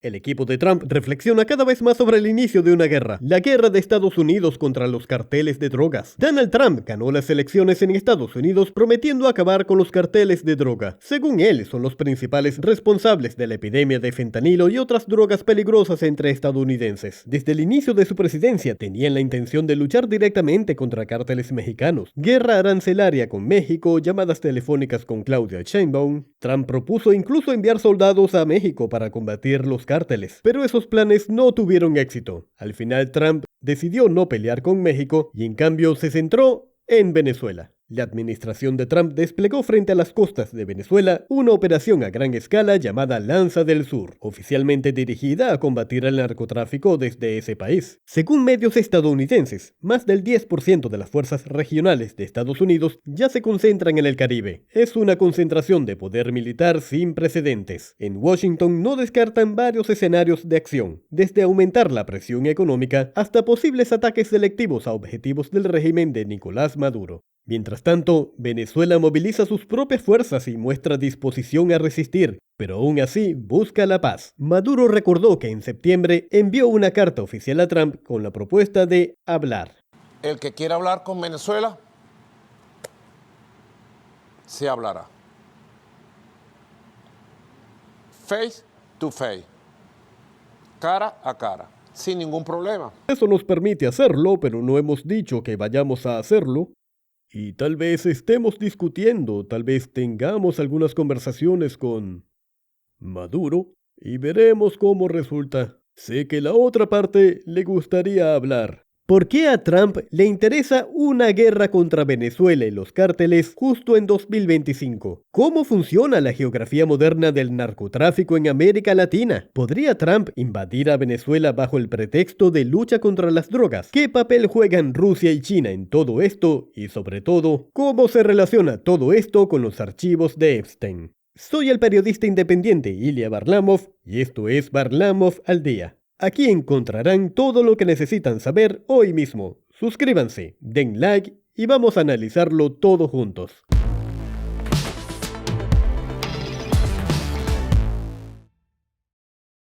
El equipo de Trump reflexiona cada vez más sobre el inicio de una guerra, la guerra de Estados Unidos contra los carteles de drogas. Donald Trump ganó las elecciones en Estados Unidos prometiendo acabar con los carteles de droga. Según él, son los principales responsables de la epidemia de fentanilo y otras drogas peligrosas entre estadounidenses. Desde el inicio de su presidencia, tenían la intención de luchar directamente contra cárteles mexicanos, guerra arancelaria con México, llamadas telefónicas con Claudia Sheinbaum. Trump propuso incluso enviar soldados a México para combatir los cárteles, pero esos planes no tuvieron éxito. Al final, Trump decidió no pelear con México y en cambio se centró en Venezuela. La administración de Trump desplegó frente a las costas de Venezuela una operación a gran escala llamada Lanza del Sur, oficialmente dirigida a combatir el narcotráfico desde ese país. Según medios estadounidenses, más del 10% de las fuerzas regionales de Estados Unidos ya se concentran en el Caribe. Es una concentración de poder militar sin precedentes. En Washington no descartan varios escenarios de acción, desde aumentar la presión económica hasta posibles ataques selectivos a objetivos del régimen de Nicolás Maduro. Mientras tanto, Venezuela moviliza sus propias fuerzas y muestra disposición a resistir, pero aún así busca la paz. Maduro recordó que en septiembre envió una carta oficial a Trump con la propuesta de hablar. El que quiera hablar con Venezuela, se hablará. Face to face, cara a cara, sin ningún problema. Eso nos permite hacerlo, pero no hemos dicho que vayamos a hacerlo. Y tal vez estemos discutiendo, tal vez tengamos algunas conversaciones con Maduro y veremos cómo resulta. Sé que la otra parte le gustaría hablar. ¿Por qué a Trump le interesa una guerra contra Venezuela y los cárteles justo en 2025? ¿Cómo funciona la geografía moderna del narcotráfico en América Latina? ¿Podría Trump invadir a Venezuela bajo el pretexto de lucha contra las drogas? ¿Qué papel juegan Rusia y China en todo esto? Y sobre todo, ¿cómo se relaciona todo esto con los archivos de Epstein? Soy el periodista independiente Ilya Varlamov y esto es Varlamov al Día. Aquí encontrarán todo lo que necesitan saber hoy mismo. Suscríbanse, den like y vamos a analizarlo todo juntos.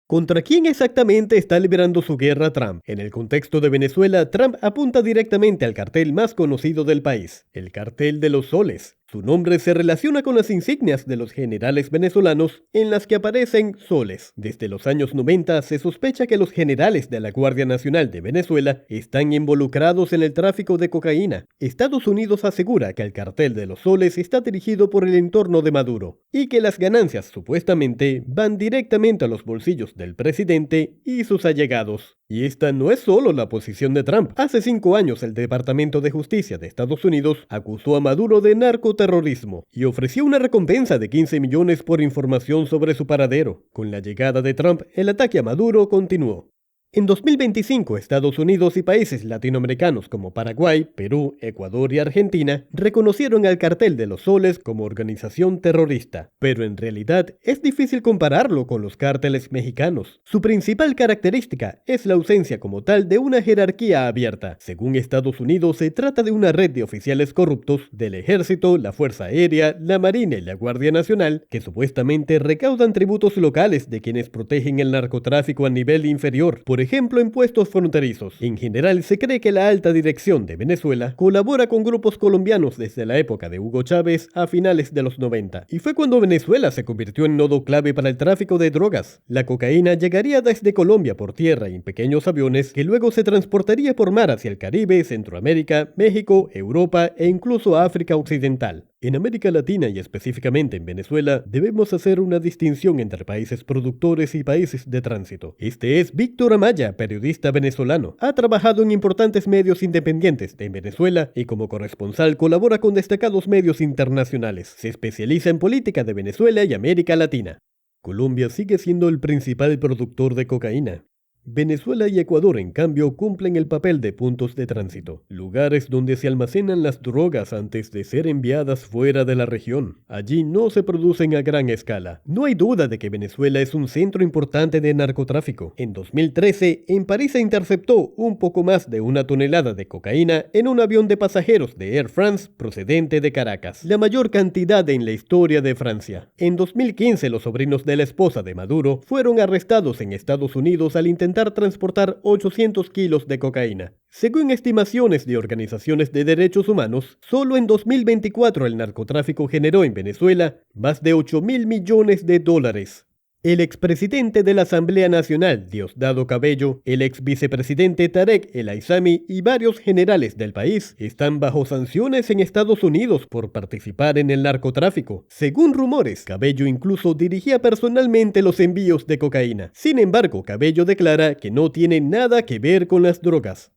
¿Contra quién exactamente está librando su guerra Trump? En el contexto de Venezuela, Trump apunta directamente al cartel más conocido del país, el cartel de los soles. Su nombre se relaciona con las insignias de los generales venezolanos en las que aparecen soles. Desde los años 90 se sospecha que los generales de la Guardia Nacional de Venezuela están involucrados en el tráfico de cocaína. Estados Unidos asegura que el cartel de los soles está dirigido por el entorno de Maduro y que las ganancias supuestamente van directamente a los bolsillos del presidente y sus allegados. Y esta no es solo la posición de Trump. Hace 5 años el Departamento de Justicia de Estados Unidos acusó a Maduro de narcoterrorismo y ofreció una recompensa de 15 millones por información sobre su paradero. Con la llegada de Trump, el ataque a Maduro continuó. En 2025, Estados Unidos y países latinoamericanos como Paraguay, Perú, Ecuador y Argentina reconocieron al Cartel de los Soles como organización terrorista, pero en realidad es difícil compararlo con los cárteles mexicanos. Su principal característica es la ausencia como tal de una jerarquía abierta. Según Estados Unidos, se trata de una red de oficiales corruptos del Ejército, la Fuerza Aérea, la Marina y la Guardia Nacional que supuestamente recaudan tributos locales de quienes protegen el narcotráfico a nivel inferior. Por ejemplo, impuestos fronterizos. En general, se cree que la alta dirección de Venezuela colabora con grupos colombianos desde la época de Hugo Chávez a finales de los 90. Y fue cuando Venezuela se convirtió en nodo clave para el tráfico de drogas. La cocaína llegaría desde Colombia por tierra y en pequeños aviones que luego se transportaría por mar hacia el Caribe, Centroamérica, México, Europa e incluso África Occidental. En América Latina y específicamente en Venezuela, debemos hacer una distinción entre países productores y países de tránsito. Este es Víctor Amaya, periodista venezolano. Ha trabajado en importantes medios independientes de Venezuela y como corresponsal colabora con destacados medios internacionales. Se especializa en política de Venezuela y América Latina. Colombia sigue siendo el principal productor de cocaína. Venezuela y Ecuador, en cambio, cumplen el papel de puntos de tránsito, lugares donde se almacenan las drogas antes de ser enviadas fuera de la región. Allí no se producen a gran escala. No hay duda de que Venezuela es un centro importante de narcotráfico. En 2013, en París se interceptó un poco más de 1 tonelada de cocaína en un avión de pasajeros de Air France procedente de Caracas, la mayor cantidad en la historia de Francia. En 2015, los sobrinos de la esposa de Maduro fueron arrestados en Estados Unidos al intentar transportar 800 kilos de cocaína. Según estimaciones de organizaciones de derechos humanos, solo en 2024 el narcotráfico generó en Venezuela más de 8.000 millones de dólares. El expresidente de la Asamblea Nacional, Diosdado Cabello, el ex vicepresidente Tarek El Aissami y varios generales del país están bajo sanciones en Estados Unidos por participar en el narcotráfico. Según rumores, Cabello incluso dirigía personalmente los envíos de cocaína. Sin embargo, Cabello declara que no tiene nada que ver con las drogas.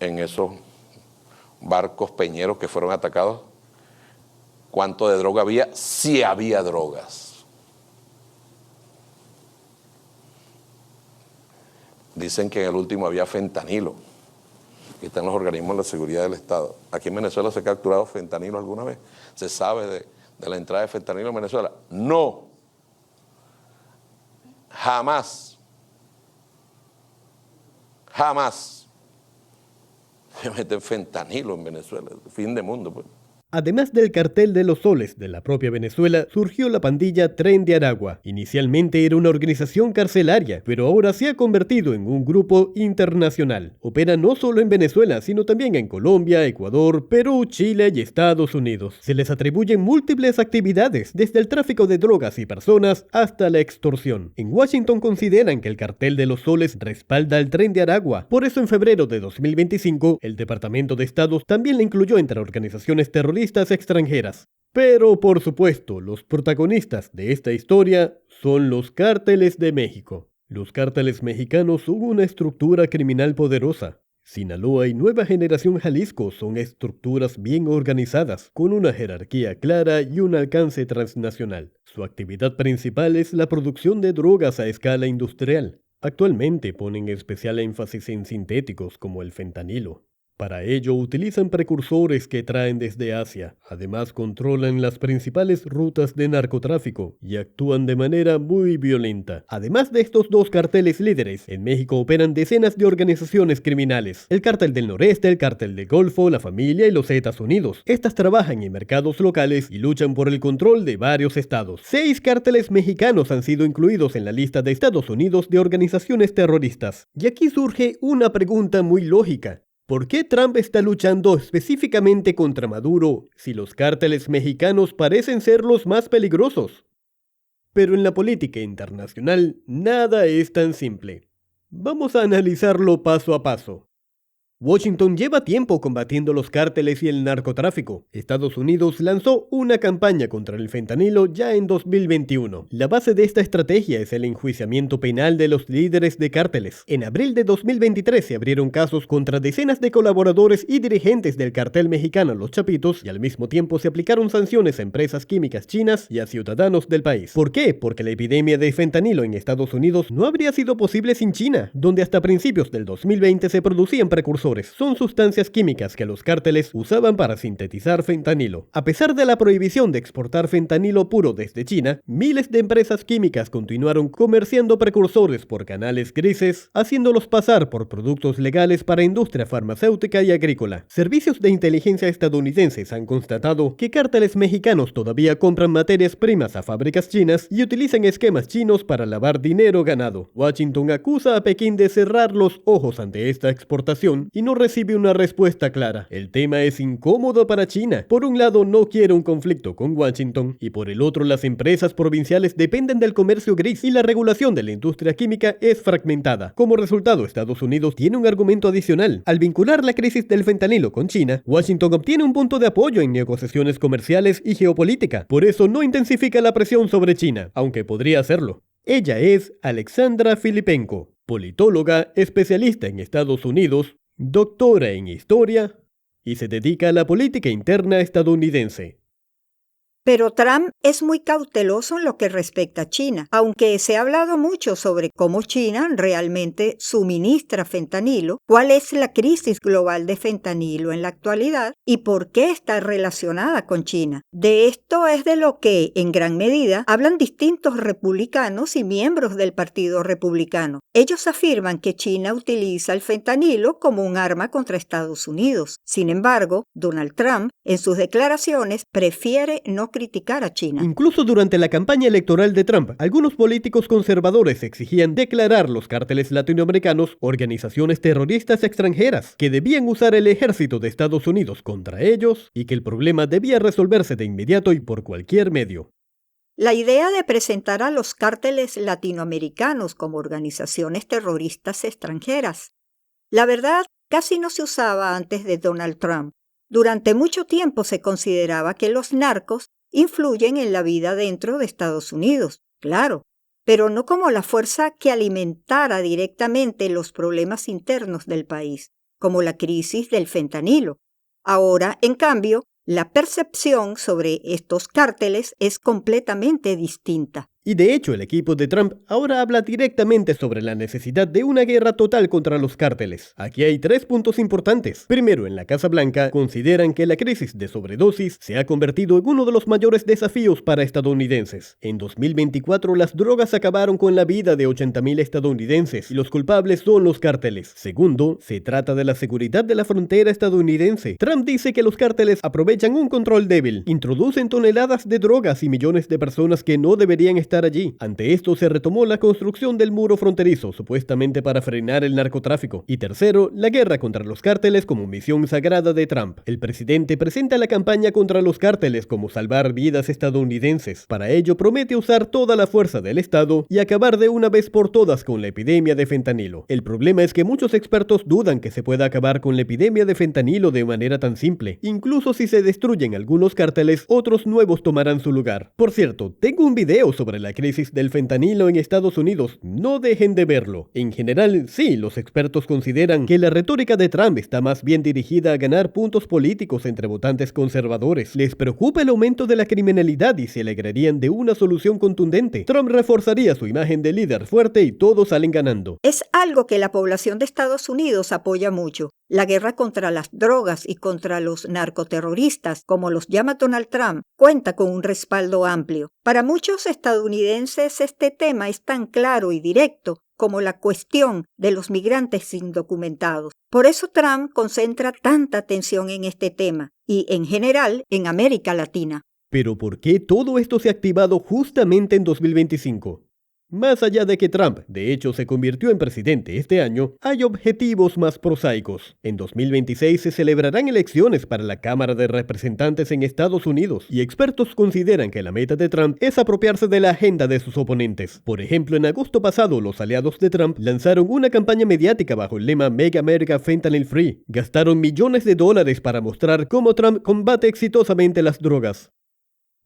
En esos barcos peñeros que fueron atacados, ¿cuánto de droga había? Sí había drogas. Dicen que en el último había fentanilo, que están los organismos de la seguridad del Estado. ¿Aquí en Venezuela se ha capturado fentanilo alguna vez? ¿Se sabe de la entrada de fentanilo en Venezuela? No. Jamás. Jamás se mete fentanilo en Venezuela. Fin de mundo, pues. Además del cartel de los soles de la propia Venezuela, surgió la pandilla Tren de Aragua. Inicialmente era una organización carcelaria, pero ahora se ha convertido en un grupo internacional. Opera no solo en Venezuela, sino también en Colombia, Ecuador, Perú, Chile y Estados Unidos. Se les atribuyen múltiples actividades, desde el tráfico de drogas y personas hasta la extorsión. En Washington consideran que el cartel de los soles respalda al Tren de Aragua. Por eso en febrero de 2025, el Departamento de Estado también la incluyó entre organizaciones terroristas extranjeras. Pero, por supuesto, los protagonistas de esta historia son los cárteles de México. Los cárteles mexicanos son una estructura criminal poderosa. Sinaloa y Nueva Generación Jalisco son estructuras bien organizadas, con una jerarquía clara y un alcance transnacional. Su actividad principal es la producción de drogas a escala industrial. Actualmente ponen especial énfasis en sintéticos como el fentanilo. Para ello utilizan precursores que traen desde Asia. Además controlan las principales rutas de narcotráfico y actúan de manera muy violenta. Además de estos dos carteles líderes, en México operan decenas de organizaciones criminales. El Cártel del Noreste, el Cártel del Golfo, la Familia y los Zetas Unidos. Estas trabajan en mercados locales y luchan por el control de varios estados. 6 cárteles mexicanos han sido incluidos en la lista de Estados Unidos de organizaciones terroristas. Y aquí surge una pregunta muy lógica. ¿Por qué Trump está luchando específicamente contra Maduro si los cárteles mexicanos parecen ser los más peligrosos? Pero en la política internacional nada es tan simple. Vamos a analizarlo paso a paso. Washington lleva tiempo combatiendo los cárteles y el narcotráfico. Estados Unidos lanzó una campaña contra el fentanilo ya en 2021. La base de esta estrategia es el enjuiciamiento penal de los líderes de cárteles. En abril de 2023 se abrieron casos contra decenas de colaboradores y dirigentes del cartel mexicano Los Chapitos y al mismo tiempo se aplicaron sanciones a empresas químicas chinas y a ciudadanos del país. ¿Por qué? Porque la epidemia de fentanilo en Estados Unidos no habría sido posible sin China, donde hasta principios del 2020 se producían precursores. Son sustancias químicas que los cárteles usaban para sintetizar fentanilo. A pesar de la prohibición de exportar fentanilo puro desde China, miles de empresas químicas continuaron comerciando precursores por canales grises, haciéndolos pasar por productos legales para industria farmacéutica y agrícola. Servicios de inteligencia estadounidenses han constatado que cárteles mexicanos todavía compran materias primas a fábricas chinas y utilizan esquemas chinos para lavar dinero ganado. Washington acusa a Pekín de cerrar los ojos ante esta exportación y no recibe una respuesta clara. El tema es incómodo para China. Por un lado no quiere un conflicto con Washington y por el otro las empresas provinciales dependen del comercio gris y la regulación de la industria química es fragmentada. Como resultado, Estados Unidos tiene un argumento adicional. Al vincular la crisis del fentanilo con China, Washington obtiene un punto de apoyo en negociaciones comerciales y geopolítica. Por eso no intensifica la presión sobre China, aunque podría hacerlo. Ella es Alexandra Filipenko, politóloga, especialista en Estados Unidos, doctora en historia y se dedica a la política interna estadounidense. Pero Trump es muy cauteloso en lo que respecta a China, aunque se ha hablado mucho sobre cómo China realmente suministra fentanilo, cuál es la crisis global de fentanilo en la actualidad y por qué está relacionada con China. De esto es de lo que, en gran medida, hablan distintos republicanos y miembros del Partido Republicano. Ellos afirman que China utiliza el fentanilo como un arma contra Estados Unidos. Sin embargo, Donald Trump, en sus declaraciones, prefiere no criticar a China. Incluso durante la campaña electoral de Trump, algunos políticos conservadores exigían declarar los cárteles latinoamericanos organizaciones terroristas extranjeras, que debían usar el ejército de Estados Unidos contra ellos y que el problema debía resolverse de inmediato y por cualquier medio. La idea de presentar a los cárteles latinoamericanos como organizaciones terroristas extranjeras, la verdad, casi no se usaba antes de Donald Trump. Durante mucho tiempo se consideraba que los narcos influyen en la vida dentro de Estados Unidos, claro, pero no como la fuerza que alimentara directamente los problemas internos del país, como la crisis del fentanilo. Ahora, en cambio, la percepción sobre estos cárteles es completamente distinta. Y de hecho, el equipo de Trump ahora habla directamente sobre la necesidad de una guerra total contra los cárteles. Aquí hay 3 puntos importantes. Primero, en la Casa Blanca consideran que la crisis de sobredosis se ha convertido en uno de los mayores desafíos para estadounidenses. En 2024, las drogas acabaron con la vida de 80,000 estadounidenses y los culpables son los cárteles. Segundo, se trata de la seguridad de la frontera estadounidense. Trump dice que los cárteles aprovechan un control débil, introducen toneladas de drogas y millones de personas que no deberían estar allí. Ante esto se retomó la construcción del muro fronterizo, supuestamente para frenar el narcotráfico. Y tercero, la guerra contra los cárteles como misión sagrada de Trump. El presidente presenta la campaña contra los cárteles como salvar vidas estadounidenses. Para ello promete usar toda la fuerza del Estado y acabar de una vez por todas con la epidemia de fentanilo. El problema es que muchos expertos dudan que se pueda acabar con la epidemia de fentanilo de manera tan simple. Incluso si se destruyen algunos cárteles, otros nuevos tomarán su lugar. Por cierto, tengo un video sobre la crisis del fentanilo en Estados Unidos, no dejen de verlo. En general, sí, los expertos consideran que la retórica de Trump está más bien dirigida a ganar puntos políticos entre votantes conservadores. Les preocupa el aumento de la criminalidad y se alegrarían de una solución contundente. Trump reforzaría su imagen de líder fuerte y todos salen ganando. Es algo que la población de Estados Unidos apoya mucho. La guerra contra las drogas y contra los narcoterroristas, como los llama Donald Trump, cuenta con un respaldo amplio. Para muchos estadounidenses este tema es tan claro y directo como la cuestión de los migrantes indocumentados. Por eso Trump concentra tanta atención en este tema y, en general, en América Latina. Pero ¿por qué todo esto se ha activado justamente en 2025? Más allá de que Trump, de hecho, se convirtió en presidente este año, hay objetivos más prosaicos. En 2026 se celebrarán elecciones para la Cámara de Representantes en Estados Unidos, y expertos consideran que la meta de Trump es apropiarse de la agenda de sus oponentes. Por ejemplo, en agosto pasado, los aliados de Trump lanzaron una campaña mediática bajo el lema Make America Fentanyl Free. Gastaron millones de dólares para mostrar cómo Trump combate exitosamente las drogas.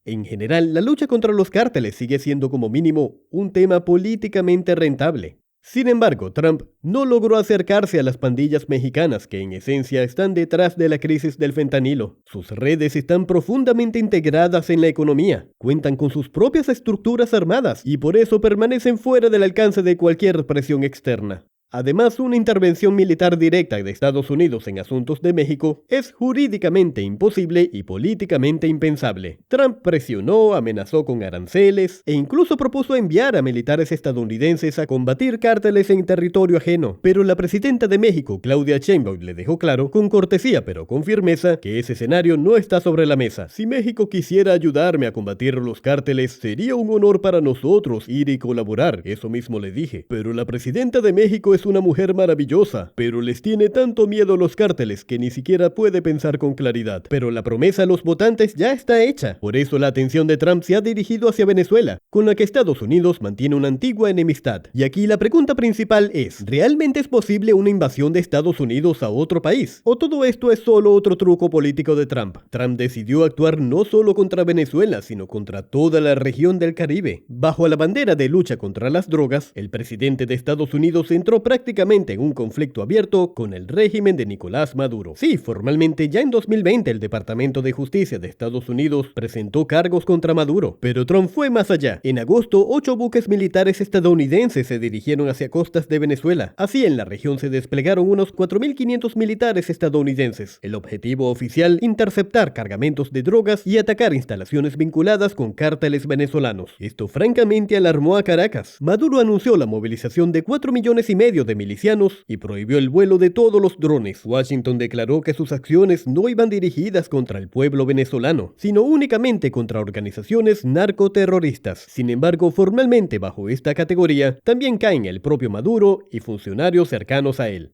En general, la lucha contra los cárteles sigue siendo como mínimo un tema políticamente rentable. Sin embargo, Trump no logró acercarse a las pandillas mexicanas que en esencia están detrás de la crisis del fentanilo. Sus redes están profundamente integradas en la economía, cuentan con sus propias estructuras armadas y por eso permanecen fuera del alcance de cualquier presión externa. Además, una intervención militar directa de Estados Unidos en asuntos de México es jurídicamente imposible y políticamente impensable. Trump presionó, amenazó con aranceles e incluso propuso enviar a militares estadounidenses a combatir cárteles en territorio ajeno. Pero la presidenta de México, Claudia Sheinbaum, le dejó claro, con cortesía pero con firmeza, que ese escenario no está sobre la mesa. Si México quisiera ayudarme a combatir los cárteles, sería un honor para nosotros ir y colaborar, eso mismo le dije. Pero la presidenta de México es una mujer maravillosa, pero les tiene tanto miedo los cárteles que ni siquiera puede pensar con claridad. Pero la promesa a los votantes ya está hecha. Por eso la atención de Trump se ha dirigido hacia Venezuela, con la que Estados Unidos mantiene una antigua enemistad. Y aquí la pregunta principal es, ¿realmente es posible una invasión de Estados Unidos a otro país? ¿O todo esto es solo otro truco político de Trump? Trump decidió actuar no solo contra Venezuela, sino contra toda la región del Caribe. Bajo la bandera de lucha contra las drogas, el presidente de Estados Unidos entró prácticamente prácticamente en un conflicto abierto con el régimen de Nicolás Maduro. Sí, formalmente ya en 2020 el Departamento de Justicia de Estados Unidos presentó cargos contra Maduro, pero Trump fue más allá. En agosto, 8 buques militares estadounidenses se dirigieron hacia costas de Venezuela. Así, en la región se desplegaron unos 4.500 militares estadounidenses. El objetivo oficial, interceptar cargamentos de drogas y atacar instalaciones vinculadas con cárteles venezolanos. Esto francamente alarmó a Caracas. Maduro anunció la movilización de 4,5 millones de milicianos y prohibió el vuelo de todos los drones. Washington declaró que sus acciones no iban dirigidas contra el pueblo venezolano, sino únicamente contra organizaciones narcoterroristas. Sin embargo, formalmente bajo esta categoría también caen el propio Maduro y funcionarios cercanos a él.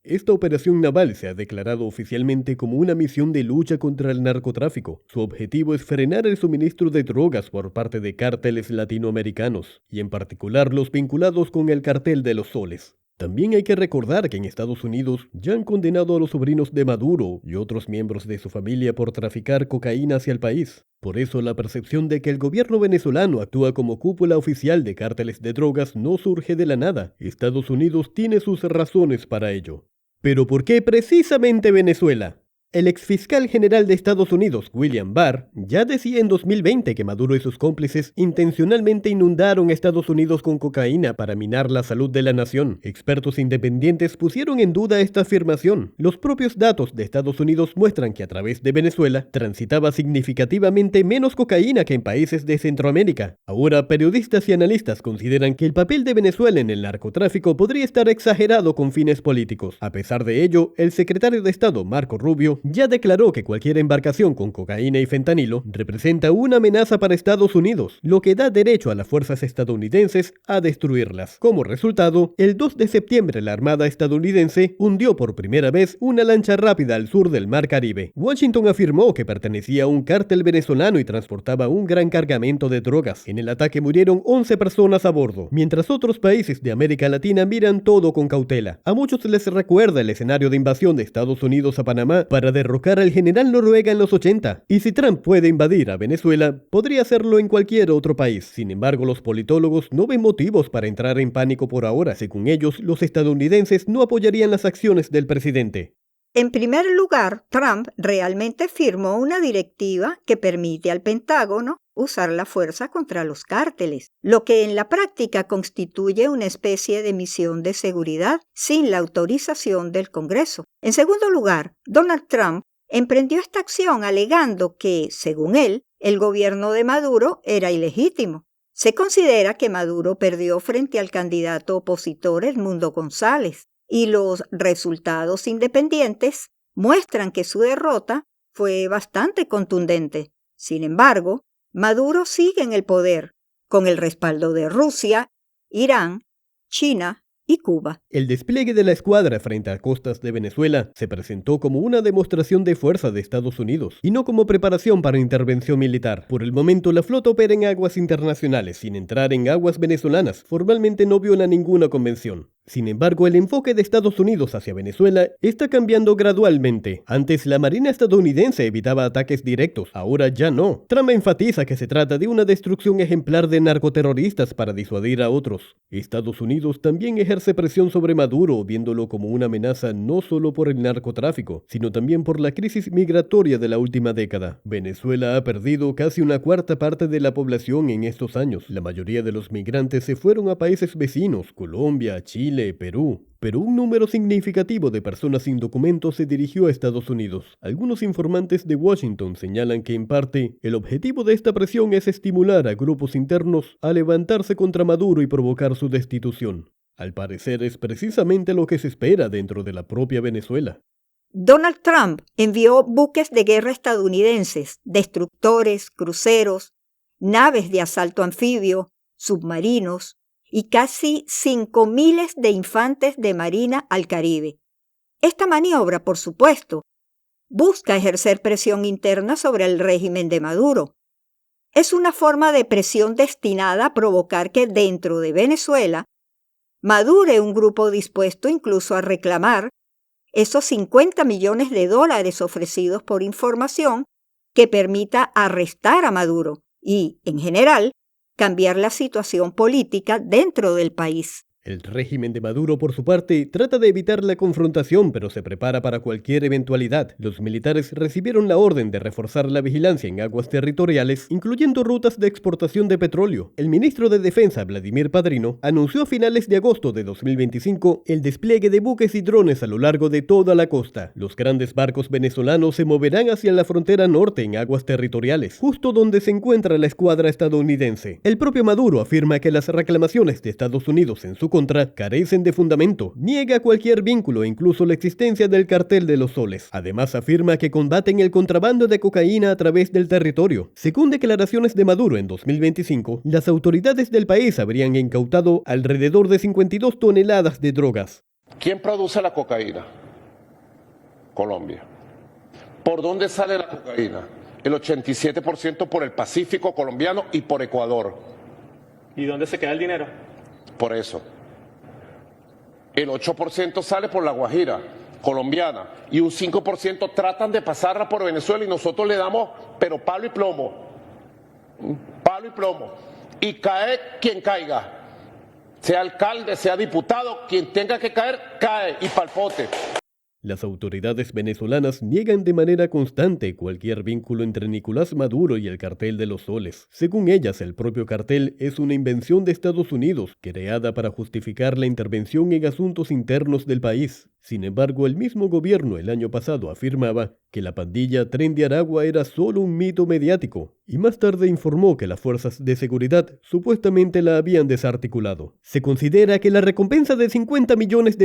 Esta operación naval se ha declarado oficialmente como una misión de lucha contra el narcotráfico. Su objetivo es frenar el suministro de drogas por parte de cárteles latinoamericanos, y en particular los vinculados con el cartel de los soles. También hay que recordar que en Estados Unidos ya han condenado a los sobrinos de Maduro y otros miembros de su familia por traficar cocaína hacia el país. Por eso la percepción de que el gobierno venezolano actúa como cúpula oficial de cárteles de drogas no surge de la nada. Estados Unidos tiene sus razones para ello. ¿Pero por qué precisamente Venezuela? El exfiscal general de Estados Unidos, William Barr, ya decía en 2020 que Maduro y sus cómplices intencionalmente inundaron a Estados Unidos con cocaína para minar la salud de la nación. Expertos independientes pusieron en duda esta afirmación. Los propios datos de Estados Unidos muestran que a través de Venezuela transitaba significativamente menos cocaína que en países de Centroamérica. Ahora, periodistas y analistas consideran que el papel de Venezuela en el narcotráfico podría estar exagerado con fines políticos. A pesar de ello, el secretario de Estado, Marco Rubio, ya declaró que cualquier embarcación con cocaína y fentanilo representa una amenaza para Estados Unidos, lo que da derecho a las fuerzas estadounidenses a destruirlas. Como resultado, el 2 de septiembre la Armada estadounidense hundió por primera vez una lancha rápida al sur del Mar Caribe. Washington afirmó que pertenecía a un cártel venezolano y transportaba un gran cargamento de drogas. En el ataque murieron 11 personas a bordo, mientras otros países de América Latina miran todo con cautela. A muchos les recuerda el escenario de invasión de Estados Unidos a Panamá para derrocar al general Noriega en los 80. Y si Trump puede invadir a Venezuela, podría hacerlo en cualquier otro país. Sin embargo, los politólogos no ven motivos para entrar en pánico por ahora. Según ellos, los estadounidenses no apoyarían las acciones del presidente. En primer lugar, Trump realmente firmó una directiva que permite al Pentágono usar la fuerza contra los cárteles, lo que en la práctica constituye una especie de misión de seguridad sin la autorización del Congreso. En segundo lugar, Donald Trump emprendió esta acción alegando que, según él, el gobierno de Maduro era ilegítimo. Se considera que Maduro perdió frente al candidato opositor Edmundo González, y los resultados independientes muestran que su derrota fue bastante contundente. Sin embargo, Maduro sigue en el poder, con el respaldo de Rusia, Irán, China y Cuba. El despliegue de la escuadra frente a costas de Venezuela se presentó como una demostración de fuerza de Estados Unidos y no como preparación para intervención militar. Por el momento, la flota opera en aguas internacionales sin entrar en aguas venezolanas. Formalmente no viola ninguna convención. Sin embargo, el enfoque de Estados Unidos hacia Venezuela está cambiando gradualmente. Antes, la Marina estadounidense evitaba ataques directos, ahora ya no. Trump enfatiza que se trata de una destrucción ejemplar de narcoterroristas para disuadir a otros. Estados Unidos también ejerce presión sobre Maduro, viéndolo como una amenaza no solo por el narcotráfico, sino también por la crisis migratoria de la última década. Venezuela ha perdido casi una cuarta parte de la población en estos años. La mayoría de los migrantes se fueron a países vecinos, Colombia, Chile, Perú. Pero un número significativo de personas sin documentos se dirigió a Estados Unidos. Algunos informantes de Washington señalan que, en parte, el objetivo de esta presión es estimular a grupos internos a levantarse contra Maduro y provocar su destitución. Al parecer es precisamente lo que se espera dentro de la propia Venezuela. Donald Trump envió buques de guerra estadounidenses, destructores, cruceros, naves de asalto anfibio, submarinos y casi 5.000 de infantes de marina al Caribe. Esta maniobra, por supuesto, busca ejercer presión interna sobre el régimen de Maduro. Es una forma de presión destinada a provocar que dentro de Venezuela madure un grupo dispuesto incluso a reclamar esos $50 millones ofrecidos por información que permita arrestar a Maduro y, en general, cambiar la situación política dentro del país. El régimen de Maduro, por su parte, trata de evitar la confrontación, pero se prepara para cualquier eventualidad. Los militares recibieron la orden de reforzar la vigilancia en aguas territoriales, incluyendo rutas de exportación de petróleo. El ministro de Defensa, Vladimir Padrino, anunció a finales de agosto de 2025 el despliegue de buques y drones a lo largo de toda la costa. Los grandes barcos venezolanos se moverán hacia la frontera norte en aguas territoriales, justo donde se encuentra la escuadra estadounidense. El propio Maduro afirma que las reclamaciones de Estados Unidos en su contra carecen de fundamento, niega cualquier vínculo e incluso la existencia del cartel de los soles. Además afirma que combaten el contrabando de cocaína a través del territorio. Según declaraciones de Maduro en 2025, las autoridades del país habrían incautado alrededor de 52 toneladas de drogas. ¿Quién produce la cocaína? Colombia. ¿Por dónde sale la cocaína? El 87% por el Pacífico colombiano y por Ecuador. ¿Y dónde se queda el dinero? Por eso. El 8% sale por la Guajira colombiana y un 5% tratan de pasarla por Venezuela y nosotros le damos, pero palo y plomo. Palo y plomo. Y cae quien caiga. Sea alcalde, sea diputado, quien tenga que caer, cae y pa'l pote. Las autoridades venezolanas niegan de manera constante cualquier vínculo entre Nicolás Maduro y el cartel de los soles. Según ellas, el propio cartel es una invención de Estados Unidos, creada para justificar la intervención en asuntos internos del país. Sin embargo, el mismo gobierno el año pasado afirmaba que la pandilla Tren de Aragua era solo un mito mediático, y más tarde informó que las fuerzas de seguridad supuestamente la habían desarticulado. Se considera que la recompensa de $50 millones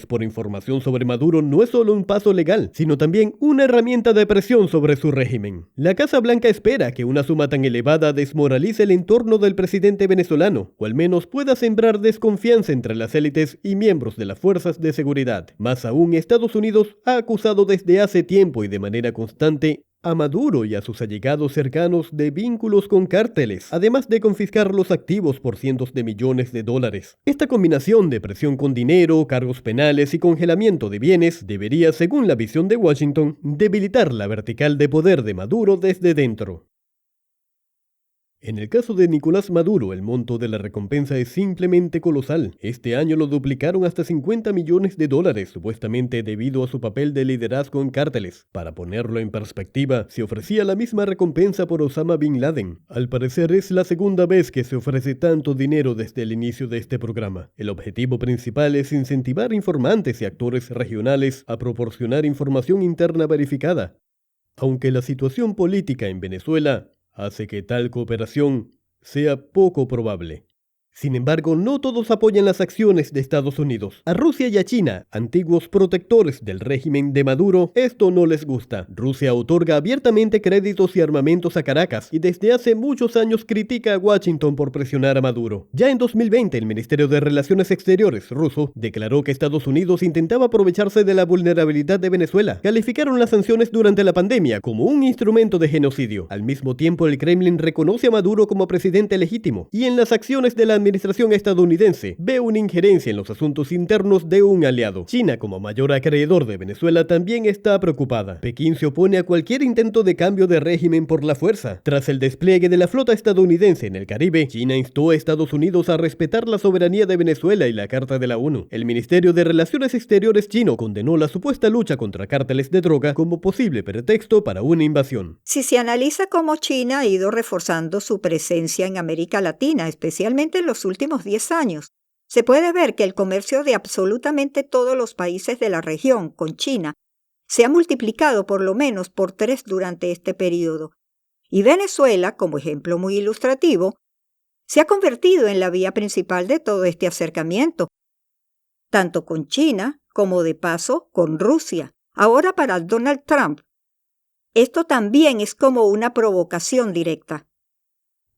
por información sobre Maduro no es solo un paso legal, sino también una herramienta de presión sobre su régimen. La Casa Blanca espera que una suma tan elevada desmoralice el entorno del presidente venezolano, o al menos pueda sembrar desconfianza entre las élites y miembros de las fuerzas de seguridad. Más aún, Estados Unidos ha acusado desde hace tiempo y de manera constante a Maduro y a sus allegados cercanos de vínculos con cárteles, además de confiscar los activos por cientos de millones de dólares. Esta combinación de presión con dinero, cargos penales y congelamiento de bienes debería, según la visión de Washington, debilitar la vertical de poder de Maduro desde dentro. En el caso de Nicolás Maduro, el monto de la recompensa es simplemente colosal. Este año lo duplicaron hasta $50 millones, supuestamente debido a su papel de liderazgo en cárteles. Para ponerlo en perspectiva, se ofrecía la misma recompensa por Osama Bin Laden. Al parecer es la segunda vez que se ofrece tanto dinero desde el inicio de este programa. El objetivo principal es incentivar informantes y actores regionales a proporcionar información interna verificada. Aunque la situación política en Venezuela hace que tal cooperación sea poco probable. Sin embargo, no todos apoyan las acciones de Estados Unidos. A Rusia y a China, antiguos protectores del régimen de Maduro, esto no les gusta. Rusia otorga abiertamente créditos y armamentos a Caracas y desde hace muchos años critica a Washington por presionar a Maduro. Ya en 2020, el Ministerio de Relaciones Exteriores ruso declaró que Estados Unidos intentaba aprovecharse de la vulnerabilidad de Venezuela. Calificaron las sanciones durante la pandemia como un instrumento de genocidio. Al mismo tiempo, el Kremlin reconoce a Maduro como presidente legítimo y en las acciones de la administración estadounidense ve una injerencia en los asuntos internos de un aliado. China, como mayor acreedor de Venezuela, también está preocupada. Pekín se opone a cualquier intento de cambio de régimen por la fuerza. Tras el despliegue de la flota estadounidense en el Caribe, China instó a Estados Unidos a respetar la soberanía de Venezuela y la Carta de la ONU. El Ministerio de Relaciones Exteriores chino condenó la supuesta lucha contra cárteles de droga como posible pretexto para una invasión. Si se analiza cómo China ha ido reforzando su presencia en América Latina, especialmente en los últimos 10 años, se puede ver que el comercio de absolutamente todos los países de la región con China se ha multiplicado por lo menos por 3 durante este periodo. Y Venezuela, como ejemplo muy ilustrativo, se ha convertido en la vía principal de todo este acercamiento, tanto con China como de paso con Rusia. Ahora para Donald Trump, esto también es como una provocación directa.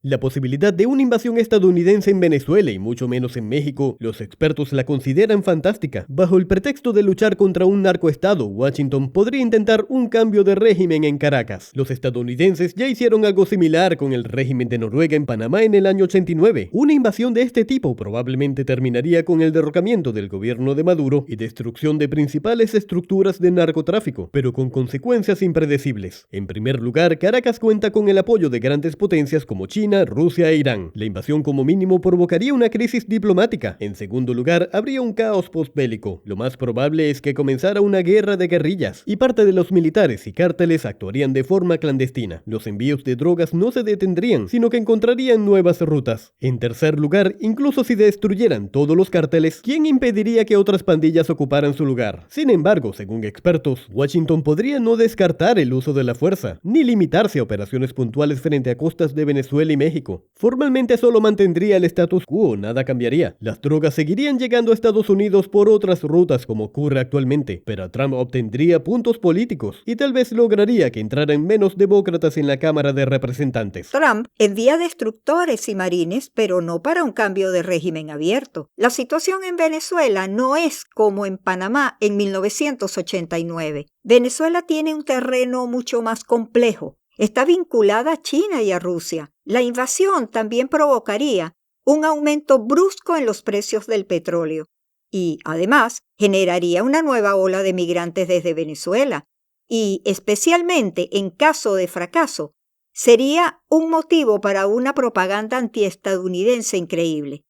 La posibilidad de una invasión estadounidense en Venezuela y mucho menos en México, los expertos la consideran fantástica. Bajo el pretexto de luchar contra un narcoestado, Washington podría intentar un cambio de régimen en Caracas. Los estadounidenses ya hicieron algo similar con el régimen de Noruega en Panamá en el año 89. Una invasión de este tipo probablemente terminaría con el derrocamiento del gobierno de Maduro y destrucción de principales estructuras de narcotráfico, pero con consecuencias impredecibles. En primer lugar, Caracas cuenta con el apoyo de grandes potencias como China China, Rusia e Irán. La invasión como mínimo provocaría una crisis diplomática. En segundo lugar, habría un caos postbélico. Lo más probable es que comenzara una guerra de guerrillas, y parte de los militares y cárteles actuarían de forma clandestina. Los envíos de drogas no se detendrían, sino que encontrarían nuevas rutas. En tercer lugar, incluso si destruyeran todos los cárteles, ¿quién impediría que otras pandillas ocuparan su lugar? Sin embargo, según expertos, Washington podría no descartar el uso de la fuerza, ni limitarse a operaciones puntuales frente a costas de Venezuela y México. Formalmente solo mantendría el status quo, nada cambiaría. Las drogas seguirían llegando a Estados Unidos por otras rutas como ocurre actualmente, pero Trump obtendría puntos políticos y tal vez lograría que entraran menos demócratas en la Cámara de Representantes. Trump envía destructores y marines, pero no para un cambio de régimen abierto. La situación en Venezuela no es como en Panamá en 1989. Venezuela tiene un terreno mucho más complejo. Está vinculada a China y a Rusia. La invasión también provocaría un aumento brusco en los precios del petróleo y, además, generaría una nueva ola de migrantes desde Venezuela y, especialmente en caso de fracaso, sería un motivo para una propaganda antiestadounidense increíble,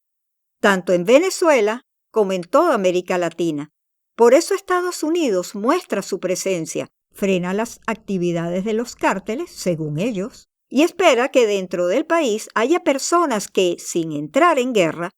tanto en Venezuela como en toda América Latina. Por eso Estados Unidos muestra su presencia, frena las actividades de los cárteles, según ellos, y espera que dentro del país haya personas que, sin entrar en guerra,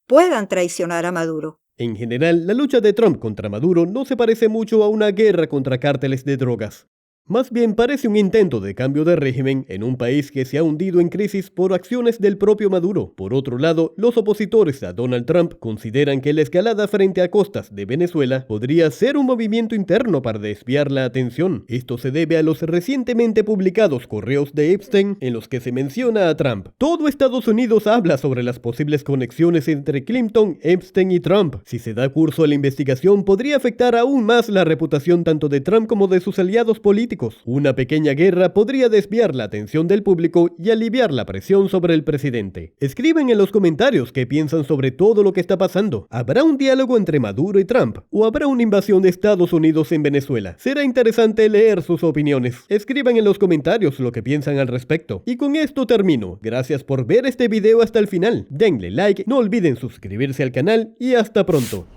puedan traicionar a Maduro. En general, la lucha de Trump contra Maduro no se parece mucho a una guerra contra cárteles de drogas. Más bien parece un intento de cambio de régimen en un país que se ha hundido en crisis por acciones del propio Maduro. Por otro lado, los opositores a Donald Trump consideran que la escalada frente a costas de Venezuela podría ser un movimiento interno para desviar la atención. Esto se debe a los recientemente publicados correos de Epstein en los que se menciona a Trump. Todo Estados Unidos habla sobre las posibles conexiones entre Clinton, Epstein y Trump. Si se da curso a la investigación, podría afectar aún más la reputación tanto de Trump como de sus aliados políticos. Una pequeña guerra podría desviar la atención del público y aliviar la presión sobre el presidente. Escriben en los comentarios qué piensan sobre todo lo que está pasando. ¿Habrá un diálogo entre Maduro y Trump? ¿O habrá una invasión de Estados Unidos en Venezuela? Será interesante leer sus opiniones. Escriban en los comentarios lo que piensan al respecto. Y con esto termino. Gracias por ver este video hasta el final. Denle like, no olviden suscribirse al canal y hasta pronto.